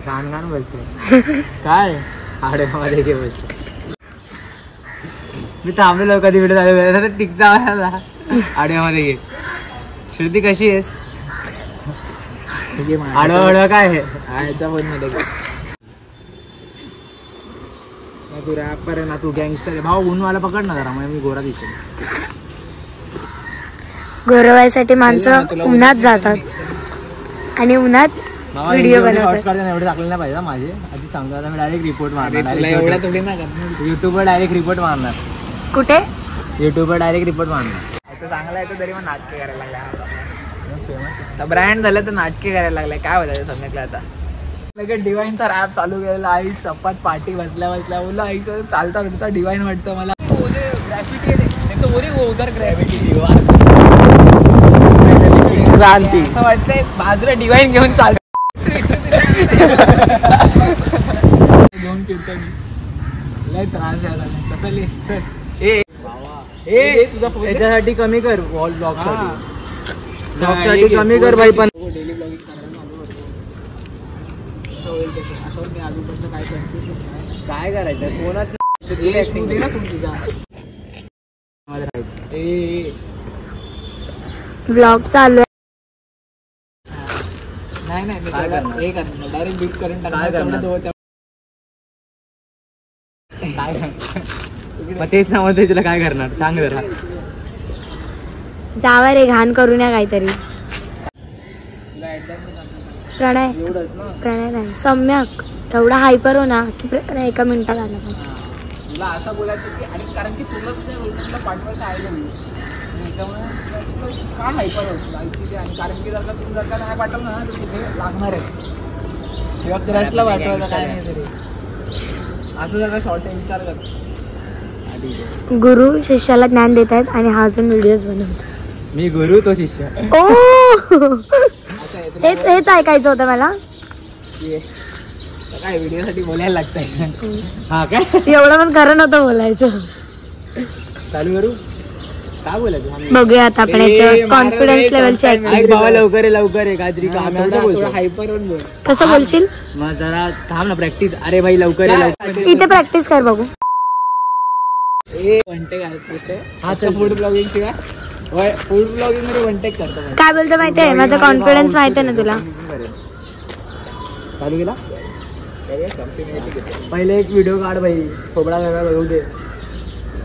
घाण घाण बोलतोय काय आडव्यामध्ये घे बोलतो. मी थांबलेलो कधी व्हिडिओ चालू टिकचा आडव्यामध्ये घे. श्रुती कशी आहेस? आडवा आडवा काय आहे याचा फोन मध्ये तू रॅपर आहे ना तू गँगस्टर आहे भाऊ. ऊनवाला पकड ना जरा. मी गोरा दिसतो. गोरवायसाठी माणसं उन्हात जातात आणि उन्हात व्हिडिओ बनवतात. एवढं टाकलं नाही पाहिजे माझे आधी सांगतो. आता मी डायरेक्ट रिपोर्ट मारणार. युट्यूबवर डायरेक्ट रिपोर्ट मारणार. कुठे युट्यूबवर डायरेक्ट रिपोर्ट मारणार. चांगला आहे तरी मग नाटके करायला लागले. ब्रँड झालं तर नाटके करायला लागलाय. काय बोलायचं सम्यकला आता. लगेच डिवाईनचा रॅप चालू केलेला. आई सपाट पार्टी बसल्या बसल्या बोललो आई चालता होता डिवाईन वाटतं मला. ग्रॅफिटी उधर ग्रॅफिटी क्रांती असं वाटतंय बाजूला डिवाईन घेऊन चालतो. घेऊन फिरतो मी. लय त्रास आहे तसं लिह सर. ए तुझा याच्यासाठी कमी कर वॉल ब्लॉग साठी कमी कर भाई. पण डेली ब्लॉगिंग करायला चालू करतो. असं होईल तसं असं मी आजूबाजूचं काय कन्सेशन काय करायचं कोणाच दे ना फोन तुझा. ब्लॉग चालू आहे. नाही नाही एक डायरेक्ट बीट करून टाकणार. तेच सांगते तुला काय करणार सांग जरा. जावा रे घाण करू नये काहीतरी. प्रणय प्रणय नाही सम्यक एवढा हायपर हो ना की प्रणय एका मिनिटात आला. तुला असं बोलायचं की आणि कारण की तुला तुझ्या गोष्टीला पाठवायचं आहे त्याच्यामुळे काय हायपर होतो आणि कारण की जर का तुम्ही जर का नाही पाठवलं ना तर तिथे लागणार आहे किंवा क्रशला पाठवायचं काय नाही तरी असं जर का शॉर्ट विचार कर. गुरु शिष्याला ज्ञान देत आहेत आणि हा अजून व्हिडिओज बनवतो. मी गुरु तो शिष्य. ओ हेच ऐकायचं होतं मला. काय व्हिडिओ साठी बोलायला लागतंय. हा काय एवढं पण खरं नव्हतं बोलायचं. चालू करू काय बोलायचं बघूया आता आपण याच्या कॉन्फिडन्स लेवल चेक. बाबा लवकर आहे काहीतरी काम हायपर बोल. कसं बोलशील मग जरा थांब ना प्रॅक्टिस. अरे भाई लवकर इथे प्रॅक्टिस कर बघू. फूड ब्लॉगिंग शिवाय फूड ब्लॉगिंग मध्ये वन टेक करतो. काय बोलतो माहितीये माझा कॉन्फिडन्स माहिती आहे ना तुला. चालू केला पहिले एक व्हिडिओ काढ भाई. थोडा वेगळा बघू दे.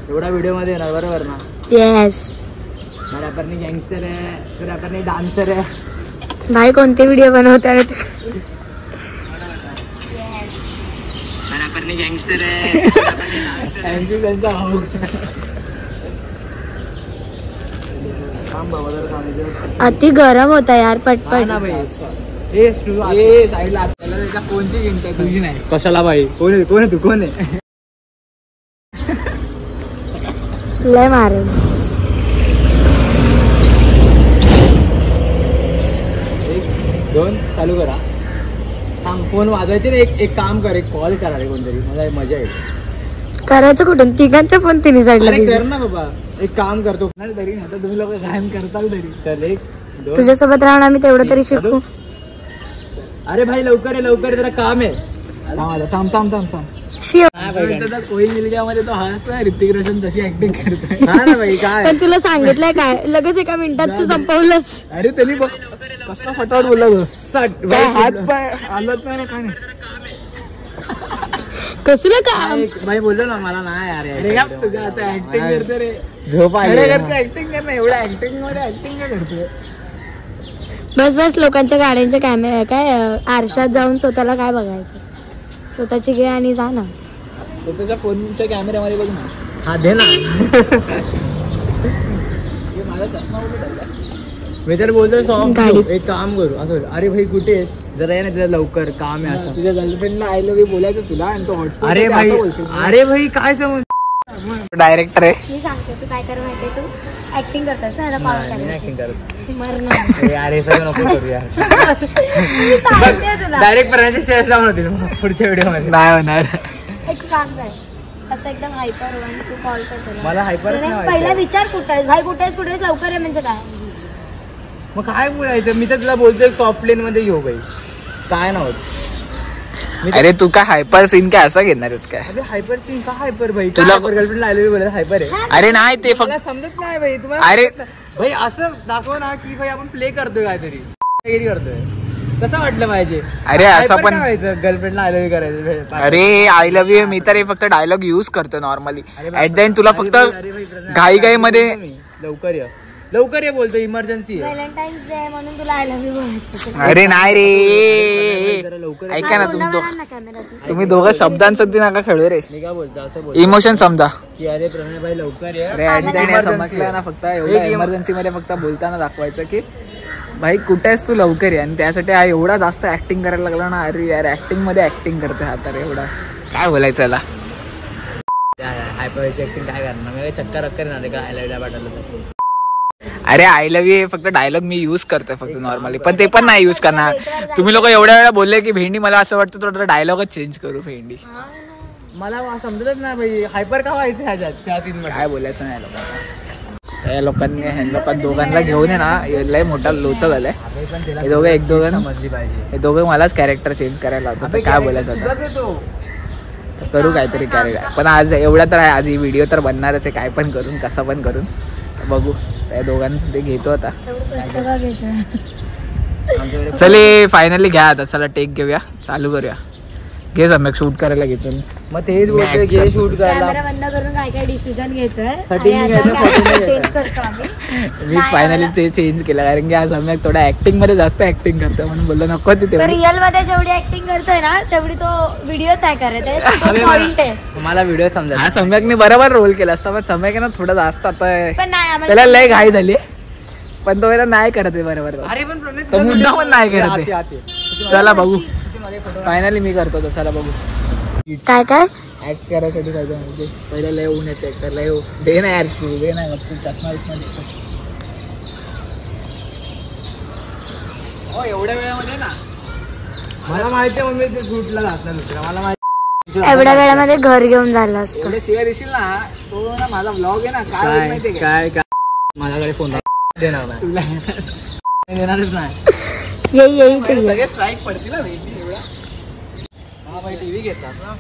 एवढा व्हिडिओ मध्ये येणार बरोबर ना. येस रॅपरनी गँगस्टर आहे रॅपरनी डान्सर आहे. भाई कोणते व्हिडिओ बनवते रे तू. रॅपरनी गँगस्टर आहे त्यांचा भाऊ. अति गरम होता यार पटपट. साईडला त्याच्या फोनची चिंता तुझी नाही. कशाला भाई कोण आहे तू कोण आहे. लय मारेल. दोन चालू करा. फोन वाजवायचे ना. एक काम कर एक कॉल करा रे कोणतरी. मला मजा येईल. करायचं कुठून तिघांच्या फोन तिन्ही साईडला कर ना बाबा. एक काम करतो तरी नाही तर तुम्ही लोक घाण करताल तरी. चल एक तुझ्यासोबत राहून आम्ही तेवढं तरी शिकू. अरे भाई लवकर जरा काम आहे. थांब कोई मिल गया मध्ये तो हसला. ऋतिक रोशन तशी ऍक्टिंग करतोय. पण तुला सांगितलंय काय लगेच एका मिनिटात तू संपवलंस. अरे त्यांनी कसला फटाफट बोलला हात पाय आलत नाही ना काय नाही. कसलं काम भाई बोललो ना मला नाही यार. तुझ्या आता ऍक्टिंग करतो रे. झोप ऍक्टिंग कर ना. एवढ्या ऍक्टिंग मध्ये ऍक्टिंग काय करतोय. बस लोकांच्या गाड्यांच्या कॅमेरा काय आरशात जाऊन स्वतःला काय बघायचं. स्वतःची घे आणि जा ना. स्वतःच्या फोनच्या कॅमेऱ्यामध्ये बघ ना. हा दे ना. माझा चष्मा मी तर बोलतो सॉफ्ट एक काम करू असं. अरे भाई कुठे जरा ये ना तुला लवकर काम आहे असं. तुझ्या गर्लफ्रेंडला आय लव्ह यू बोलायचं तुला आणि तो हॉटस्पॉट. अरे भाई काय समज डायरेक्टर आहे. मी सांगते तू काय कर माहितीये. तू ऍक्टिंग करतोस ना. डायरेक्ट जाऊन होतील पुढच्या व्हिडिओ मध्ये. नाही होणार. एक काम कर असं एकदम हायपर हो आणि तू कॉल कर. मला हायपर पहिला विचार कुठे आहेस भाई. कुठे आहेस लवकर आहे म्हणजे काय. मग काय बोलायचं. मी तर तुला बोलतोय सॉफ्ट लेन मध्ये घेऊ भाई. काय नव्हतं अरे तू काय हायपर सीन काय असं घेणार आहेस काय? अरे हायपर सीन का हायपर भाई? तुला गर्लफ्रेंड आलेली बोलायला हायपर आहे? अरे नाही ते फक्त समजत नाही भाई तुम्हाला. अरे भाई असं दाखव ना की भाई आपण प्ले करतोय काहीतरी करतोय कसं वाटलं पाहिजे. अरे असं पण गर्लफ्रेंडला आय लव्ह यू करायचं. अरे आय लव्ह यू मी तर हे फक्त डायलॉग यूज करतो नॉर्मली. ऍट द एंड तुला फक्त घाई मध्ये लवकर ये बोलतो इमर्जन्सी व्हॅलेंटाईन्स डे म्हणून तुला आय लव्ह यू बोलायचं. अरे नाही रे ऐका ना तुम्ही दोघं शब्दांसाठी नका खेळू रे. मी काय बोलतो असं इमोशन समजा की अरे प्रणय भाई लवकर ये. अरे ऍट द एंड समजलं ना फक्त एवढं इमर्जन्सी मध्ये फक्त बोलताना दाखवायचं की भाई कुठे आहेस तू लवकर ये. आणि त्यासाठी हा एवढा जास्त ऍक्टिंग करायला लागला ना. अरे यार ऍक्टिंग मध्ये ऍक्टिंग करते हा तर एवढा काय बोलायचं याला. हायपरची ऍक्टिंग काय करणार चक्कर अक्कर ना आय लव्ह यू पाठवलं. अरे आय लव्ह यू फक्त डायलॉग मी यूज करतोय फक्त नॉर्मली पण ते पण नाही यूज करणार. तुम्ही लोक एवढ्या वेळा बोलले की भेंडी मला असं वाटतं थोडं डायलॉगच चेंज करू भेंडी. मला समजतच नाही भाई हायपर का व्हायचं ह्याच्यात त्या सीन मध्ये काय बोलायचं नाही लोकांना. या लोकांनी दोघांना घेऊन आहे ना लय मोठा लोचा झालाय. हे दोघं एक दोघं समजली पाहिजे. हे दोघं मलाच कॅरेक्टर चेंज करायला लावतात. काय बोलायचं आता करू काहीतरी कॅरेक्टर. पण आज एवढा तर आहे आज ही व्हिडिओ तर बनणारच आहे काय पण करून कसं पण करून बघू. त्या दोघांचं ते घेतो आता. चले फायनली घ्या आता चला टेक घेऊया चालू करूया. घे सम्यक शूट करायला घेतो मग तेच बोलतोय घे शूट करायला. कॅमेरा बंद करून काय काय डिसिजन घेतोय मी फायनली चेंज केला कारण की आज सम्यक थोडा ऍक्टिंग मध्ये जास्त ऍक्टिंग करतोय म्हणून बोललो नको तिथे. रिअल मध्ये जेवढी ऍक्टिंग करतोय ना तेवढी तो व्हिडिओ नाही करत. मला व्हिडिओ समजा हा सम्यकने बरोबर रोल केला असता पण सम्यक ना थोडा जास्त आता त्याला लय घाई झाली पण तो वेळेला नाही करत आहे बरोबर. अरे पण मुद्दा पण नाही करत आहे. चला बघू फायनली मी करतो तर चला बघू. काय काय ऍक्ट करायसाठी पाहिजे म्हणजे पहिला लय ऊन येते तर लय दे ना यार दे ना चष्मा हो एवढ्या वेळामध्ये ना मला माहिती आहे मम्मी ते शूटला जात नाही मित्र मला माहिती. एवढ्या वेळामध्ये घर घेऊन झालं असतं. एवढे शिवाय देशील ना तो ना माझा ब्लॉग आहे ना काय माहितीये काय काय माझ्याकडे फोन देणार नाही देणारच नाही. येई सगळे स्ट्राईक पडतील ना एवढा. हा भाई टीव्ही घेतात ना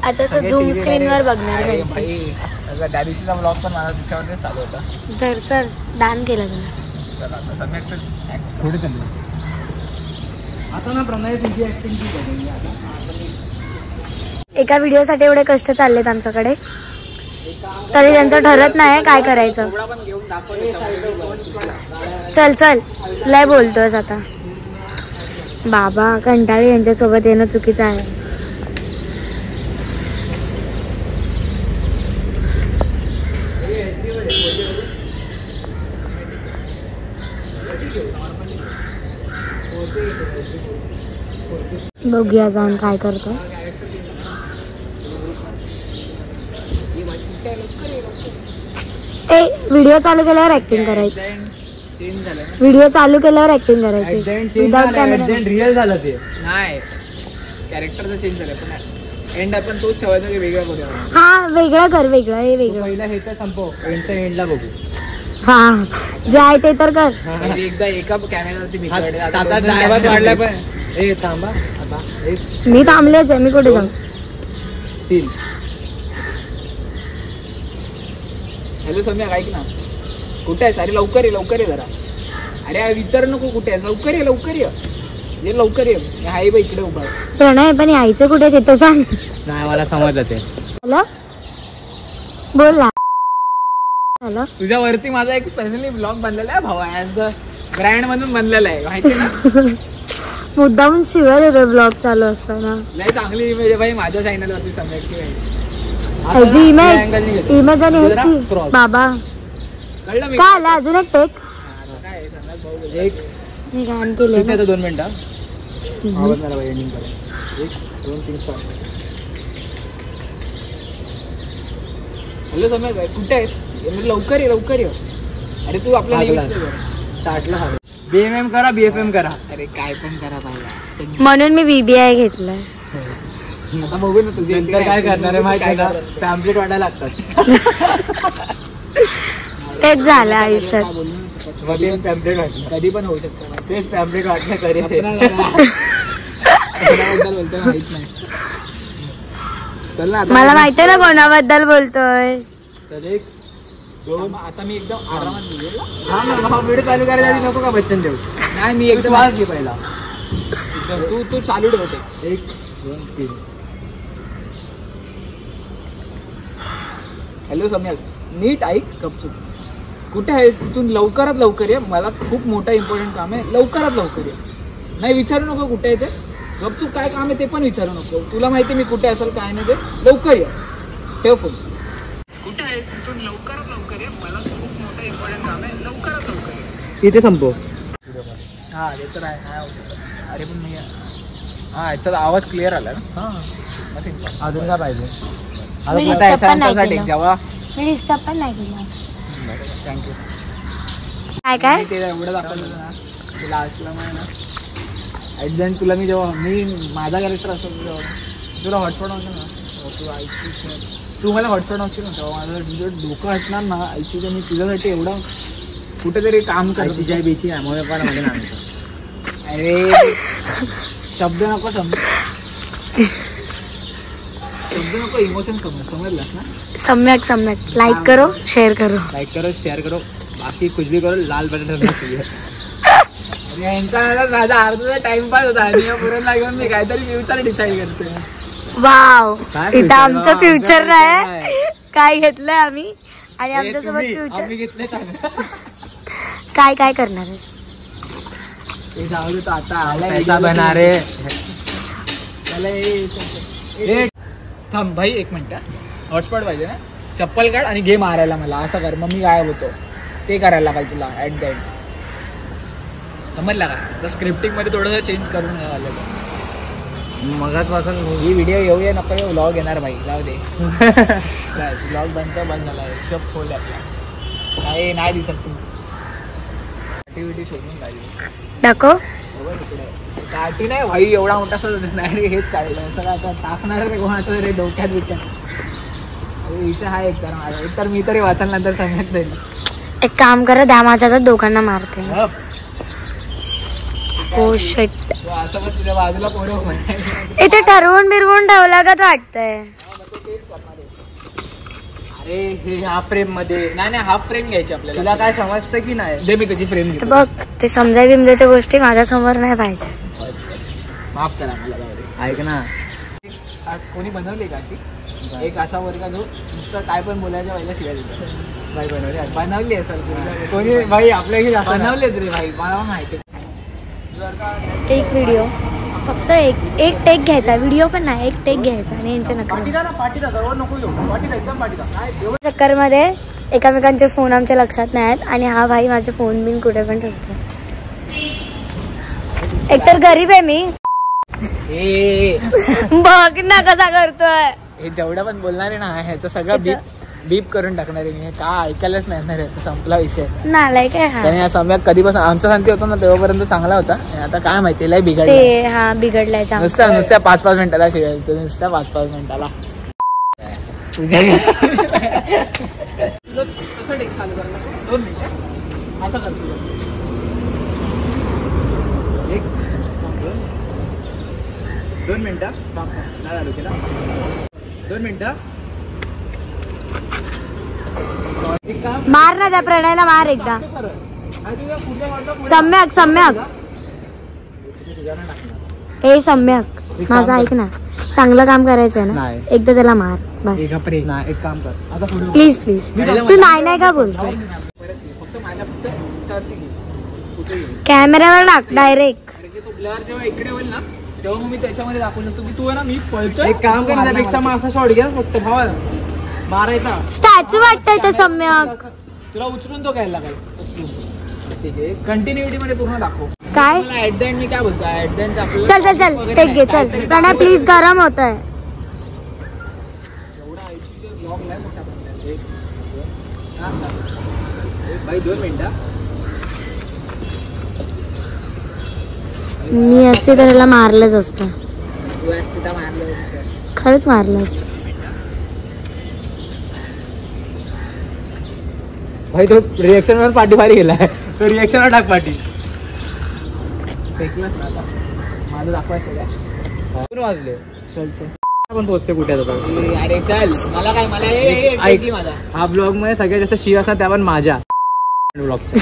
आता झूम स्क्रीन वर बघणार. त्या दिवशीचा ब्लॉग पण मला त्याच्यावरती चालू होता. तर चल दान केलं तुला. चला आता सम्यकचं पुढे चालू आता ना प्रणय तुझी ऍक्टिंग की बघून एका व्हिडिओसाठी एवढे कष्ट चाललेत आमच्याकडे तरी त्यांचं ठरत नाही काय करायचं. चल चल लय बोलतोयस आता. बाबा कंटाळी यांच्यासोबत येणं चुकीचं आहे. बघूया जाऊन काय करतो. व्हिडिओ चालू केल्यावर ऍक्टिंग करायची. व्हिडिओ चालू केल्यावर ऍक्टिंग करायची विदाउट कॅमेरा. रिअल झालं ते नाही कॅरेक्टर चेंज झालं पण एंड आपण तोच ठेवायचा की वेगळा करूया. हा वेगळं कर वेगळं हे वेगळं. पहिला हे तर संपव एंडच्या एंडला बघू. हा जे आहे ते तर कर. एकदा एका कॅमेरावरती वाढलाय पण हे थांबा आता मी थांबलेच आहे. मी कुठे जाऊ. 3 हॅलो सम्यक ऐक ना कुठे आहेस. अरे लवकर ये जरा. अरे विचार नको कुठे आहेस. लवकर ये लवकर ये. हाय बाई इकडे उभा. प्रणय पण यायचं कुठे ते तर सांग. नाही मला समजलं ते. हॅलो बोल ना. हॅलो तुझ्या वरती माझा एक स्पेशली ब्लॉग बनलेला आहे भावा ऍज द ब्रँड म्हणून बनलेला आहे माहिती ना. मुद्दामून शिवाय देतो ब्लॉग चालू असताना. लय चांगली इमेज आहे भाई माझ्या चॅनल वरती सम्यकची इमेज आणि ह्याची बाबा कळलं काय आलं अजून एक टेक. एक मी घाण केलं. 2 मिनिटं आवाज मला भाई एंडिंग करा. 1 2 3 4. हॅलो सम्यक कुठे आहेस. लवकर ये. अरे तू आपल्या स्टार्टला हवं. BMM करा BFM करा. अरे काय पण करा भाई म्हणून मी BBI घेतलंय. आता बघू ना तुझे काय करणार आहे माहिती आहे का. पॅम्पलेट वाटायला लागतात. तेच झालं आयुष्यात. पॅम्पलेट वाटणं कधी पण होऊ शकतं. तेच पॅम्पलेट वाटणं कधी कोणाबद्दल बोलतोय माहित नाही. चल ना आता मला माहिती ना कोणाबद्दल बोलतोय. चल 1 2 आता मी एकदम आरामात बोलेल. हा ना व्हिडिओ चालू करायला आधी नको का बच्चन देऊ. नाही मी एकदम वाज घे पहिला. तू चालू ठेवते. 1 2 3. हॅलो सम्यक, नीट ऐक गपचूप. कुठे आहेस तिथून लवकरात लवकर ये. मला खूप मोठा इम्पॉर्टंट काम आहे. लवकरात लवकर ये. नाही विचारू नको कुठे आहे ते. गपचूप काय काम आहे ते पण विचारू नको. तुला माहिती मी कुठे असेल काय नाही ते. लवकर ये. ठेव फोन. कुठे आहेस तिथून लवकरात लवकर ये. मला खूप मोठा इम्पॉर्टंट काम आहे. लवकरात लवकर ये. इथे संपव. हा ते तर आहे. अरे पण मी हा याचा आवाज क्लिअर आला ना. हा अजून काय पाहिजे? मी डिस्टर्ब पण नाही केलं. जेव्हा मी डिस्टर्ब पण नाही केलं. थँक्यू. काय ते एवढं दाखवलं ना तुला असलं नाही ना. ॲट तुला मी जेव्हा माझा कॅरेक्टर असतो तुला हॉटस्पॉट होतं ना. तू मला हॉटस्पॉट होशील ना तेव्हा माझं तुझं डोकं हटणार ना. ऐकून मी तुझ्यासाठी एवढं कुठेतरी काम करायची जय बेची आम्हाला पण मध्ये नाही. अरे शब्द नको शब्द नको इमोशन समजलास ना. सम्यक लाइक करो शेयर करो. शेयर करो बाकी कुछ भी करो. लाल बटन यांचा माझा अर्धा टाइमपास होता आणि पुरण लागून मी काहीतरी फ्युचर डिसाईड करते. वाव इथं आमचं फ्युचर नाही काय घेतलंय आम्ही आणि आमच्यासोबत फ्युचर घेतले काय करणार आहेस. ते जाऊ देतो आता पैसा बना रे. थांब भाई 1 मिनिट. हॉटस्पॉट पाहिजे ना. चप्पल काढ आणि घे मारायला मला. असं कर मग मी गायब होतो. ते करायला लागेल तुला ॲट द एंड. समजला का. तर स्क्रिप्टिंग मध्ये थोडंसं चेंज करून आलं. मगाचपासून ही व्हिडिओ येऊया नको येऊ. व्लॉग येणार भाई जाऊ दे. व्लॉग बंद झाला. हिशोब खोल आपला. नाही दिसत तू ऍक्टिव्हिटी शोधून पाहिजे. दाखव. काठी नाही भाई एवढा मोठा नाही रे. हेच काढलं सगळं आता टाकणार रे कोणाचं रे डोक्यात बिक्यात. इथे हा एक तर माझा एक तर मी तरी वाचायला नंतर सांगत नाही. एक काम करा द्या माझ्या हातात दोघांना मारते. Oh shit. असं पण तुझ्या बाजूला पोरं इथे ठरवून बिरवून ठेवलागत वाटतंय. अरे हे हाफ फ्रेम मध्ये नाही हाफ फ्रेम घ्यायची आपल्याला. तुला काय समजतं की नाही. दे मी त्याची फ्रेम घेतो. बघ ते समजाय बिमजायच्या गोष्टी माझ्या समोर नाही पाहिजे. माफ करा मला. ऐक ना कोणी बनवली का अशी एक असा वर्ग जो नुसतं काय पण बोलायच्या वेळेला शिवाय देतो. बाई बनवली असेल कोणी भाई आपल्या बनवलेत रे भाई. मला माहिती. एक व्हिडिओ फक्त एक टेक घ्यायचा. व्हिडिओ पण नाही एक टेक घ्यायचा आणि यांच्या नका चक्कर मध्ये एकामेकांचे फोन आमच्या लक्षात नाही आहेत आणि हा भाई माझे फोन बिन कुठे पण ठेवतो. एकतर गरीब आहे मी. बघ ना कसा करतोय. हे जेवढं पण बोलणार आहे ना ह्याचं सगळं बीप करून टाकणार आहे मी. काय ऐकायलाच नाही येणार. याचा संपला विषय. नालाय काय हा. त्याने सम्यक कधीपासून आमचा शांती होतो ना तेव्हापर्यंत चांगला होता. आता काय माहिती लय बिघडलं. ते हा बिघडलाय. नुसत्या 5-5 मिनिटाला शिवाय नुसत्या 5-5 मिनिटाला. तुझ्या कसं टेक चालू करणार 2 मिनिटं असं करतो. 2 मिनिटं नाही झालो केला. 2 मिनिटं मार ना त्या प्रणयला मार एकदा. सम्यक हे सम्यक माझं ऐक ना. चांगलं काम करायचंय ना एकदा त्याला मार बस. एक काम कर आता प्लीज तू नाही का बोलतो. कॅमेऱ्यावर टाक डायरेक्ट. जेव्हा इकडे होईल ना तेव्हा मग मी त्याच्यामध्ये दाखवू शकतो की तू आहे ना मी पळतोय. एक काम कर त्यापेक्षा माझा शॉट घ्या फक्त भावाला मारायचा. स्टॅच्यू वाटतंय ते सम्यक. तुला उचलून तो घ्यायला लागेल. ठीक आहे कंटिन्युटी मध्ये पूर्ण दाखव. काय ऍट द एंड मी काय बोलतो ऍट द एंड आपलं चल टेक घे चल. प्रणय प्लीज गरम होत आहे. भाई 2 मिनिटं मी असते तर याला मारलंच असतं. मारलं खरंच मारलं असतं. भाई तो रिएक्शन वर पाठी भारी गेलाय. तो रिएक्शन वर टाक पाठी. फेकलंच ना आता. माझं दाखवायचं का 2 वाजले. चल चल आपण पोहोचते कुठे आता? अरे चल मला काय मला ऐक माझा हा ब्लॉग मध्ये सगळ्यात जास्त शिव असतात त्या पण माझ्या ब्लॉगच्या.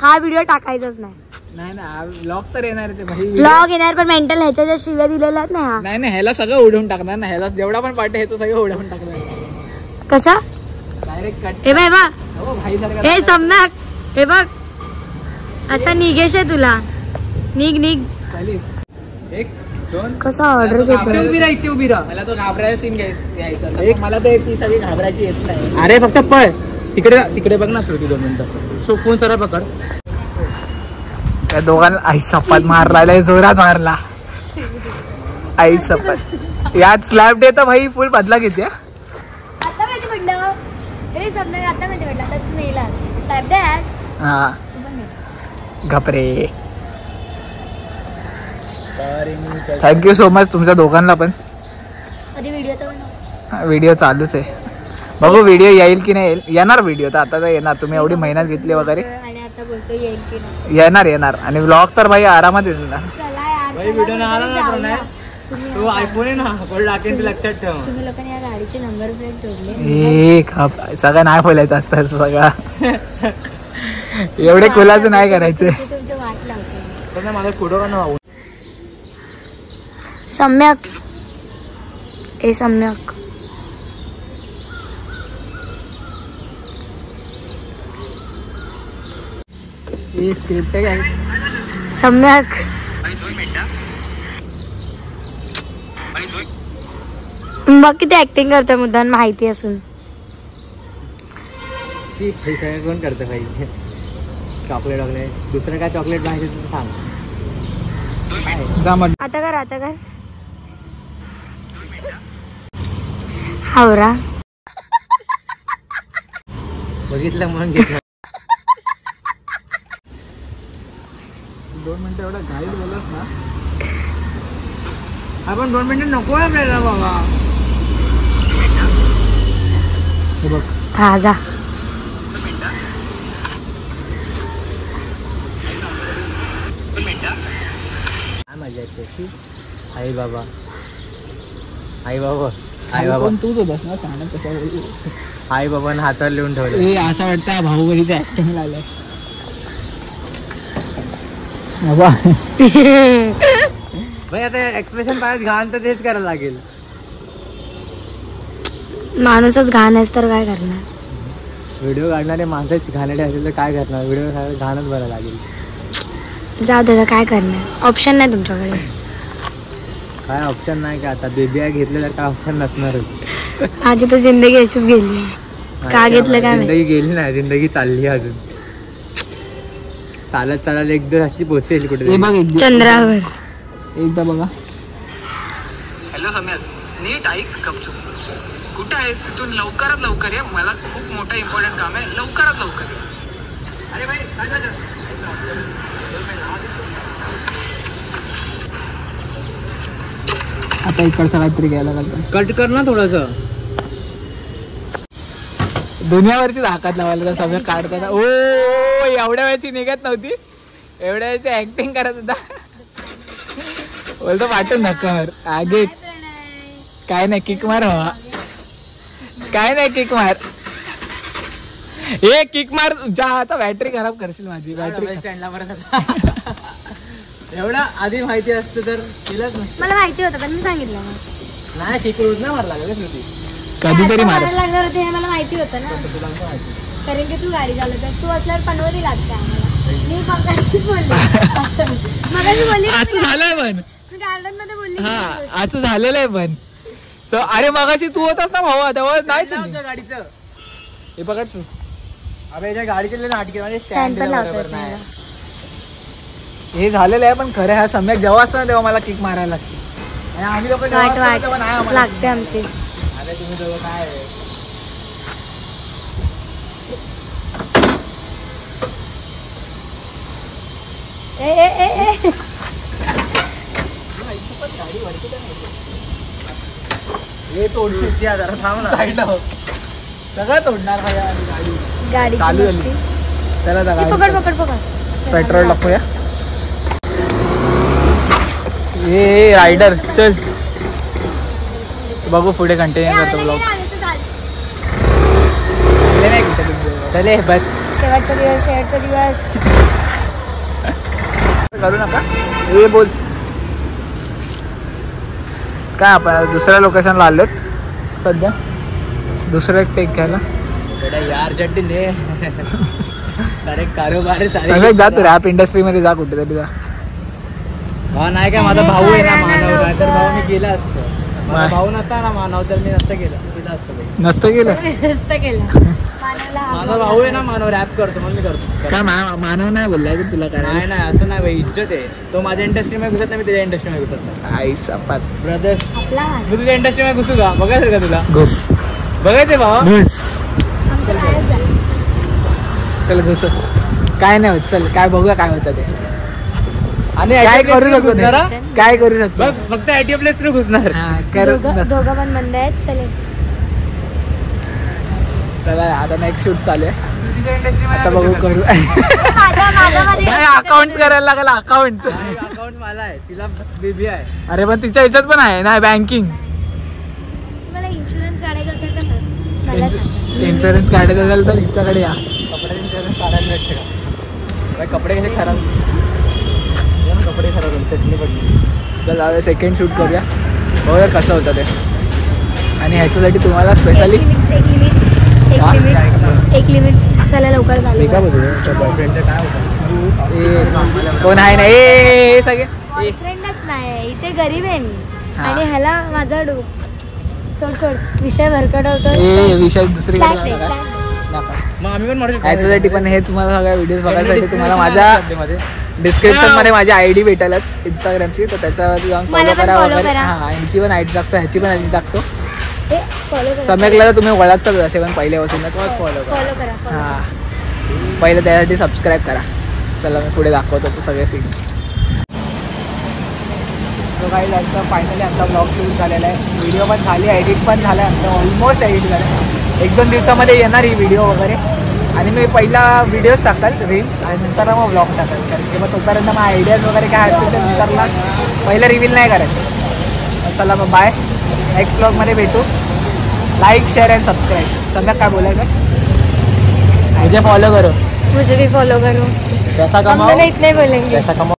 हा व्हिडिओ टाकायचाच नाही. नाही ना ब्लॉग तर येणार ते भाई. ब्लॉग येणार पण मेंटल ह्याच्या ज्या शिव्या दिलेल्या आहेत ना. नाही नाही ह्याला सगळं उडवून टाकणार ना. ह्याला जेवढा पण पार्ट ह्याचं सगळं उडवून टाकणार. कसा डायरेक्ट कट. हे बाय बा हो भाई हे सम्यक हे बघ असा निघेश आहे तुला. निघ 1 2 कसा ऑर्डर देतो. उभी राहा. मला तो घाबरायचा सीन घ्यायचा. एक मला तर ती सगळी घाबरायची येत नाही. अरे फक्त पळ तिकडे बघ ना श्रुती 2 मिनिटं. सो फोन सरळ पकड. त्या दोघांना आई शपथ मारला जोरात मारला. आई शपथ यात स्लॅब डे तर भाई फुल बदला घेते. आता माहिती म्हटलं हे सम्यक आता माहिती म्हटलं आता तू मेलास स्लॅब दे आज. हा तू पण मेलास. घपरे. थँक्यू सो मच तुमच्या दोघांना पण. आधी व्हिडिओ तर बनव. व्हिडिओ चालूच आहे. बघू व्हिडिओ येईल की नाही. येणार व्हिडिओ तर आता तर येणार. तुम्ही एवढी मेहनत घेतली वगैरे. आणि आता बोलतो येईल की नाही. येणार आणि व्लॉग तर भाई आरामात येणार. चला यार व्हिडिओ नाही आला ना प्रणय. तो आयफोन आहे ना आपण टाकेन ते लक्षात ठेव. तुम्ही लोकांनी या गाडीचे नंबर प्लेट तोडले. सगळं नाही बोलायचं असतं सगळं. एवढे खुलाचं नाही करायचं. तुमच्या वाट लावतो. माझा फोटो का ना सम्यक ए सम्यक हे स्क्रिप्ट आहे. सम्यक बघ किती ऍक्टिंग करतोय मुद्दाम माहिती असून. सगळं कोण करतं भाई. चॉकलेट वगैरे दुसरं काय चॉकलेट पाहिजे सांग. आता कर हावरा बघितलं म्हणून घेतलं. 2 मिनिटं एवढा घाईत बोलत ना. आपण 2 मिनिटं नको आहे आपल्याला बाबा. हे बघ हा जा. मजा येते. आई बाबा तूच होतास ना सांग कसं. आई बाबांना हातावर लिहून ठेवलं. असं वाटतं भाऊबरीचं ऍक्टिंग लागलंय. भाई आता एक्सप्रेशन पाहिजे घाण तर तेच करायला लागेल. माणूसच घाण आहेस तर काय करणार. व्हिडिओ काढणारे माणसंच घाणेरडे असेल तर काय करणार. व्हिडिओ घाणच बरं लागेल. जाऊ दे काय करणार. ऑप्शन नाही तुमच्याकडे. काय ऑप्शन नाही का आता. बेबी घेतलं तर काय ऑप्शन नसणारच. माझी तर जिंदगी अशीच गेली. का घेतलं काय जिंदगी गेली नाही. जिंदगी चालली अजून. चालत एक दिवस अशी पोहोचेल कुठे चंद्रावर. एकदा बघा. हॅलो सम्यक नीट ऐक गपचूप. कुठे आहेस तिथून लवकरात लवकर ये. मला खूप मोठं इम्पॉर्टंट काम आहे. लवकरात लवकर ये. अरे भाई काय झालं. आता इकडचं काहीतरी घ्यायला लागतं. कट कर ना थोडस. दुनियावरची धाकात लावायला सगळं काढताना. ओ एवढ्या वेळची निघत नव्हती. एवढ्या वेळची ऍक्टिंग करत होता. बोलतो पाठवून नकर आगे. काय नाही किक मार हवा. काय नाही किक मार. हे किक मार जा. आता बॅटरी खराब करशील माझी. बॅटरी स्टँडला परत. एवढा आधी माहिती असतं तर तिलाच नसतं. मला माहिती होतं पण मी सांगितलं नाही किक रोज नाही मारला लागला. कधीतरी मार लागणार होते हे मला माहिती होतं ना. कारण की तू गाडी चालवत तू असल्यावर पनवती लागते आम्हाला. मी मगाशीच बोलली. असं झालंय पण. मी गार्डन मध्ये बोलली. हा असं झालेलं आहे पण. अरे मगाशी तू होतास ना भाऊ. तेव्हा नाही गाडीचं हे पकड तू. अबे याच्या गाडीचे नाटके म्हणजे स्टँड पण लावतो. हे झालेलं आहे पण खरं ह्या सम्यक जेव्हा असतं ना तेव्हा मला किक मारायला लागते. आणि आम्ही लोक वाट लागते आमची. अरे तुम्ही दोघं काय हे तोडशील जरा थांब ना. साईडला हो. सगळं तोडणार गाडी गाडी चालू झाली. चला पकड पकड पकड. पेट्रोल टाकूया. हे रायडर चल बघू पुढे कंटिन्यू करतो ब्लॉग. चले बस शेवटचा दिवस करू नका. हे बोल काय आपण दुसऱ्या लोकेशनला आलोत सध्या दुसरं एक टेक घ्यायला. यार जड्डी ले सारे कारोबार सगळ्यात जा तू रॅप इंडस्ट्री मध्ये जा कुठेतरी जा. नाही काय माझा भाऊ आहे ना मानव काय तर भाऊ मी गेला असतो. माझा भाऊ नसता ना मानव तर मी नसतं केलं असतं. नसतं केलं माझा भाऊ आहे ना मानव रॅप करतो म्हणून मी करतो. काय मानव नाही बोललाय तुला काय नाही नाही असं नाही भाई इज्जत आहे. तो माझ्या इंडस्ट्री मध्ये घुसत नाही मी त्याच्या इंडस्ट्री मध्ये घुसत नाही. आई सपात ब्रदर्स मी तुझ्या इंडस्ट्री मध्ये घुसू का बघायचं का तुला घुस बघायचंय भावा घुस चल घुस काय नाही होत चल काय बघूया काय होतं ते आणि काय करू शकतो काय करू शकतो बघ फक्त आयटी प्लेस थ्रू घुसणार. दोघं पण बंद आहेत. चले चला आता नेक्स्ट शूट चालू आहे. तुझ्या इंडस्ट्री आता बघू करू अकाउंट करायला लागेल अकाउंट अकाउंट मला आहे तिला बेबी आहे. अरे पण तिच्या ह्याच्यात पण आहे ना बँकिंग तुम्हाला इन्शुरन्स काढायचा असेल तर मला सांगा. इन्शुरन्स काढायचा असेल तर हिच्याकडे या. कपडे इन्शुरन्स काढायला भेटते का कपडे कसे खराब कपडे खराब होईल चटणी पडली. चल जाऊया सेकंड शूट करूया बघूया कसं होतं ते. आणि ह्याच्यासाठी तुम्हाला स्पेशली एक लिमिट चला लवकर झालं. बॉयफ्रेंडचं काय होतं कोण आहे ना हे सगळे बॉयफ्रेंडच नाही इथे गरीब आहे मी आणि ह्याला माझा सोड विषय भरकटवतो. विषय दुसरी मग आम्ही पण मारू ह्याच्यासाठी पण हे तुम्हाला सगळ्या व्हिडिओज बघायसाठी तुम्हाला माझ्या डिस्क्रिप्शन मध्ये माझी आयडी भेटेलच इंस्टाग्रामची तर त्याच्यावरती जाऊन फॉलो करा वगैरे. हा ह्यांची पण आयडी टाकतो ह्याची पण आयडी टाकतो. सम्यकला तर तुम्ही ओळखताच असे पण पहिल्यापासूनच फॉलो करा. हा पहिलं त्यासाठी सबस्क्राईब करा. चला मी पुढे दाखवतो ते सगळे सीन्स. तो काही आमचा फायनली आमचा ब्लॉग शूट झालेला आहे. व्हिडिओ पण झाली एडिट पण झाला आमचा ऑलमोस्ट एडिट झाला. 1-2 दिवसामध्ये येणार ही व्हिडिओ वगैरे आणि मी पहिला व्हिडिओज टाकाल रील्स आणि नंतर मग ब्लॉग टाकाल कारण की मग तोपर्यंत मग आयडियाज वगैरे काय असतील ते नंतरला पहिलं रिव्हील नाही करायचं. चला मग बाय नेक्स्ट ब्लॉगमध्ये भेटू. Like share end subscribe. समजा काय बोलायचं मुझे फॉलो करो मुझे भी फॉलो करो. पैसा हम कमाओ इतने बोलेंगे पैसा कमाओ.